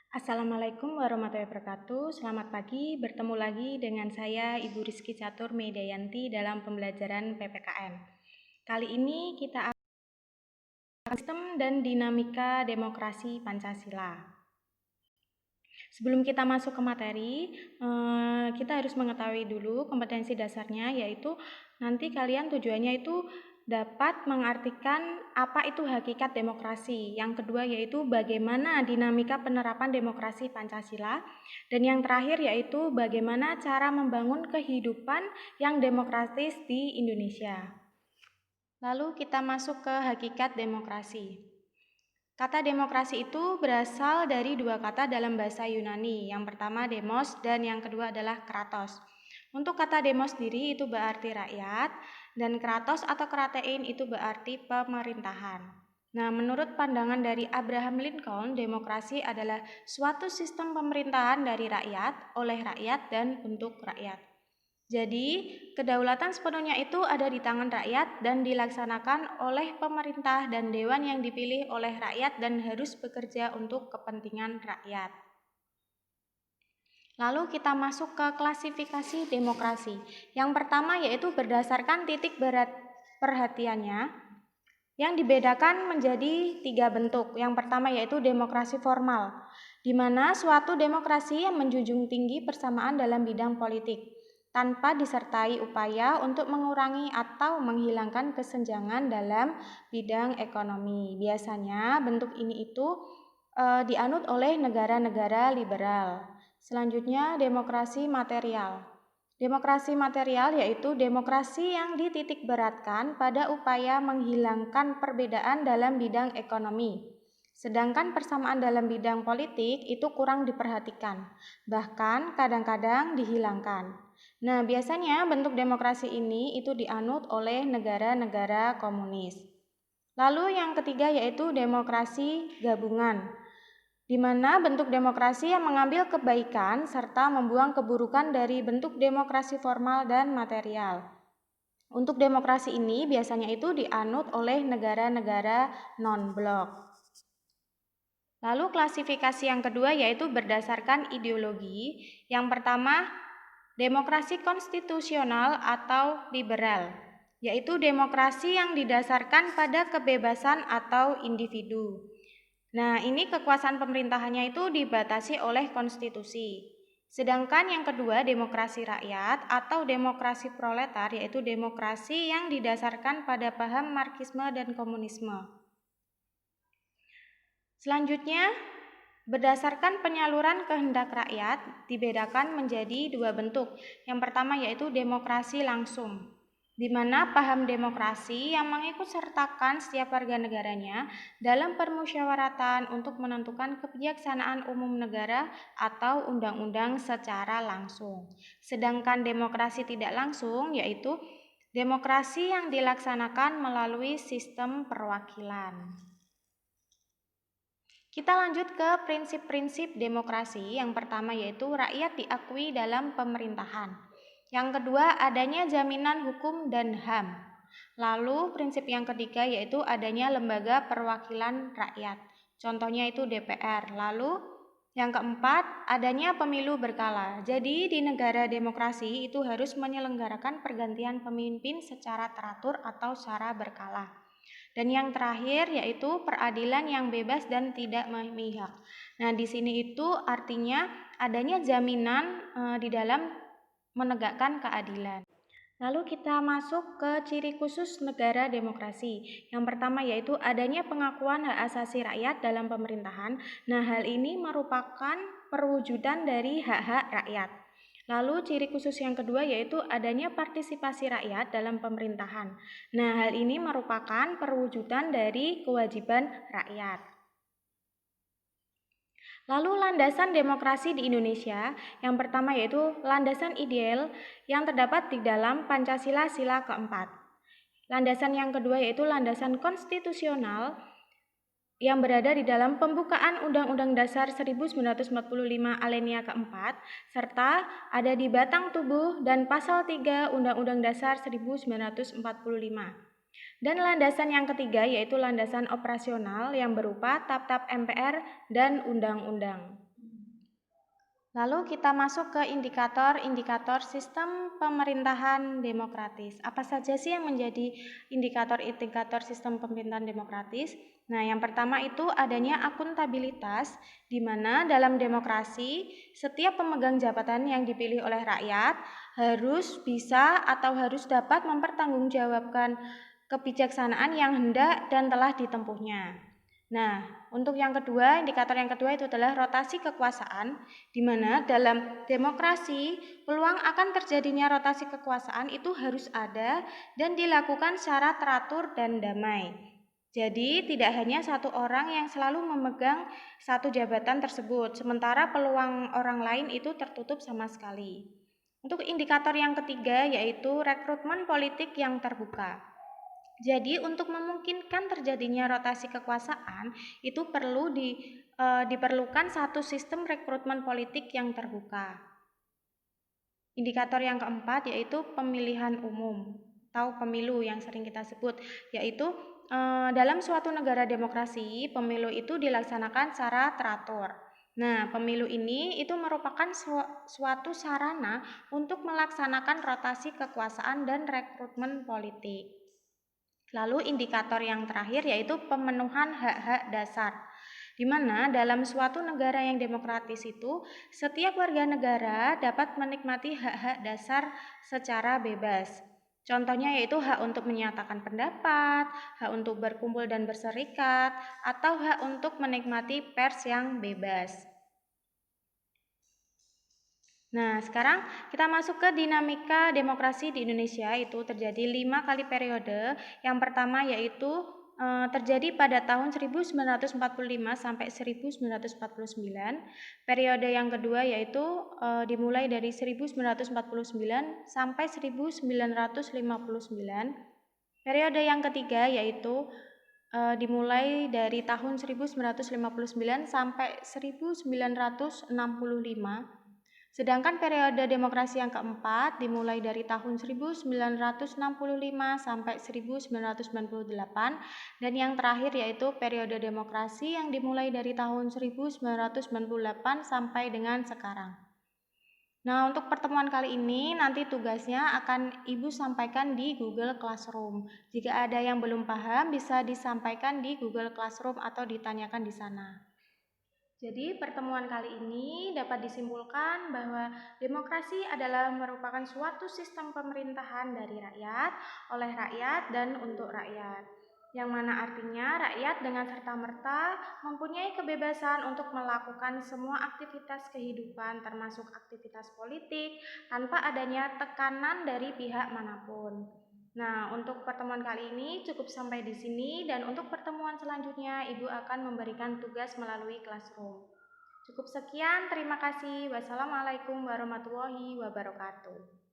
Assalamualaikum warahmatullahi wabarakatuh. Selamat pagi, bertemu lagi dengan saya Ibu Rizky Catur Mediayanti dalam pembelajaran PPKN. Kali ini kita akan sistem dan dinamika demokrasi Pancasila. Sebelum kita masuk ke materi, kita harus mengetahui dulu kompetensi dasarnya, yaitu nanti kalian tujuannya itu dapat mengartikan apa itu hakikat demokrasi. Yang kedua yaitu bagaimana dinamika penerapan demokrasi Pancasila. Dan yang terakhir yaitu bagaimana cara membangun kehidupan yang demokratis di Indonesia. Lalu kita masuk ke hakikat demokrasi. Kata demokrasi itu berasal dari dua kata dalam bahasa Yunani. Yang pertama demos dan yang kedua adalah kratos. Untuk kata demos sendiri itu berarti rakyat dan kratos atau kratein itu berarti pemerintahan. Nah, menurut pandangan dari Abraham Lincoln, demokrasi adalah suatu sistem pemerintahan dari rakyat, oleh rakyat, dan untuk rakyat. Jadi, kedaulatan sepenuhnya itu ada di tangan rakyat dan dilaksanakan oleh pemerintah dan dewan yang dipilih oleh rakyat dan harus bekerja untuk kepentingan rakyat. Lalu kita masuk ke klasifikasi demokrasi. Yang pertama yaitu berdasarkan titik berat perhatiannya yang dibedakan menjadi 3 bentuk. Yang pertama yaitu demokrasi formal, di mana suatu demokrasi yang menjunjung tinggi persamaan dalam bidang politik, tanpa disertai upaya untuk mengurangi atau menghilangkan kesenjangan dalam bidang ekonomi. Biasanya bentuk ini itu dianut oleh negara-negara liberal. Selanjutnya demokrasi material. Demokrasi material yaitu demokrasi yang dititik beratkan pada upaya menghilangkan perbedaan dalam bidang ekonomi. Sedangkan persamaan dalam bidang politik itu kurang diperhatikan, bahkan kadang-kadang dihilangkan. Nah, biasanya bentuk demokrasi ini itu dianut oleh negara-negara komunis. Lalu yang ketiga yaitu demokrasi gabungan, di mana bentuk demokrasi yang mengambil kebaikan serta membuang keburukan dari bentuk demokrasi formal dan material. Untuk demokrasi ini biasanya itu dianut oleh negara-negara non-blok. Lalu klasifikasi yang kedua yaitu berdasarkan ideologi. Yang pertama, demokrasi konstitusional atau liberal, yaitu demokrasi yang didasarkan pada kebebasan atau individu. Nah, ini kekuasaan pemerintahannya itu dibatasi oleh konstitusi. Sedangkan yang kedua, demokrasi rakyat atau demokrasi proletar, yaitu demokrasi yang didasarkan pada paham Marxisme dan komunisme. Selanjutnya, berdasarkan penyaluran kehendak rakyat dibedakan menjadi 2 bentuk. Yang pertama yaitu demokrasi langsung, di mana paham demokrasi yang mengikut sertakan setiap warga negaranya dalam permusyawaratan untuk menentukan kebijaksanaan umum negara atau undang-undang secara langsung. Sedangkan demokrasi tidak langsung yaitu demokrasi yang dilaksanakan melalui sistem perwakilan. Kita lanjut ke prinsip-prinsip demokrasi. Yang pertama yaitu rakyat diakui dalam pemerintahan. Yang kedua, adanya jaminan hukum dan HAM. Lalu prinsip yang ketiga yaitu adanya lembaga perwakilan rakyat. Contohnya itu DPR. Lalu yang keempat, adanya pemilu berkala. Jadi di negara demokrasi itu harus menyelenggarakan pergantian pemimpin secara teratur atau secara berkala. Dan yang terakhir yaitu peradilan yang bebas dan tidak memihak. Nah, di sini itu artinya adanya jaminan di dalam menegakkan keadilan. Lalu kita masuk ke ciri khusus negara demokrasi. Yang pertama yaitu adanya pengakuan hak asasi rakyat dalam pemerintahan. Nah, hal ini merupakan perwujudan dari hak-hak rakyat. Lalu ciri khusus yang kedua yaitu adanya partisipasi rakyat dalam pemerintahan. Nah, hal ini merupakan perwujudan dari kewajiban rakyat. Lalu landasan demokrasi di Indonesia, yang pertama yaitu landasan ideal yang terdapat di dalam Pancasila sila keempat. Landasan yang kedua yaitu landasan konstitusional yang berada di dalam pembukaan Undang-Undang Dasar 1945 alinea keempat, serta ada di batang tubuh dan pasal 3 Undang-Undang Dasar 1945. Dan landasan yang ketiga yaitu landasan operasional yang berupa Tap-Tap MPR dan undang-undang. Lalu kita masuk ke indikator-indikator sistem pemerintahan demokratis. Apa saja sih yang menjadi indikator-indikator sistem pemerintahan demokratis? Nah, yang pertama itu adanya akuntabilitas, di mana dalam demokrasi setiap pemegang jabatan yang dipilih oleh rakyat harus bisa atau harus dapat mempertanggungjawabkan kebijaksanaan yang hendak dan telah ditempuhnya. Nah, untuk yang kedua, indikator yang kedua itu adalah rotasi kekuasaan, di mana dalam demokrasi peluang akan terjadinya rotasi kekuasaan itu harus ada dan dilakukan secara teratur dan damai. Jadi tidak hanya satu orang yang selalu memegang satu jabatan tersebut, sementara peluang orang lain itu tertutup sama sekali. Untuk indikator yang ketiga yaitu rekrutmen politik yang terbuka. Jadi untuk memungkinkan terjadinya rotasi kekuasaan itu diperlukan satu sistem rekrutmen politik yang terbuka. Indikator yang keempat yaitu pemilihan umum atau pemilu yang sering kita sebut, yaitu dalam suatu negara demokrasi pemilu itu dilaksanakan secara teratur. Nah, pemilu ini itu merupakan suatu sarana untuk melaksanakan rotasi kekuasaan dan rekrutmen politik. Lalu indikator yang terakhir yaitu pemenuhan hak-hak dasar, di mana dalam suatu negara yang demokratis itu setiap warga negara dapat menikmati hak-hak dasar secara bebas. Contohnya yaitu hak untuk menyatakan pendapat, hak untuk berkumpul dan berserikat, atau hak untuk menikmati pers yang bebas. Nah, sekarang kita masuk ke dinamika demokrasi di Indonesia. Itu terjadi 5 kali periode. Yang pertama yaitu terjadi pada tahun 1945 sampai 1949. Periode yang kedua yaitu dimulai dari 1949 sampai 1959. Periode yang ketiga yaitu dimulai dari tahun 1959 sampai 1965. Sedangkan periode demokrasi yang keempat dimulai dari tahun 1965 sampai 1998 dan yang terakhir yaitu periode demokrasi yang dimulai dari tahun 1998 sampai dengan sekarang. Nah, untuk pertemuan kali ini nanti tugasnya akan Ibu sampaikan di Google Classroom. Jika ada yang belum paham bisa disampaikan di Google Classroom atau ditanyakan di sana. Jadi pertemuan kali ini dapat disimpulkan bahwa demokrasi adalah merupakan suatu sistem pemerintahan dari rakyat, oleh rakyat, dan untuk rakyat. Yang mana artinya rakyat dengan serta-merta mempunyai kebebasan untuk melakukan semua aktivitas kehidupan termasuk aktivitas politik tanpa adanya tekanan dari pihak manapun. Nah, untuk pertemuan kali ini cukup sampai di sini dan untuk pertemuan selanjutnya Ibu akan memberikan tugas melalui Classroom. Cukup sekian, terima kasih. Wassalamualaikum warahmatullahi wabarakatuh.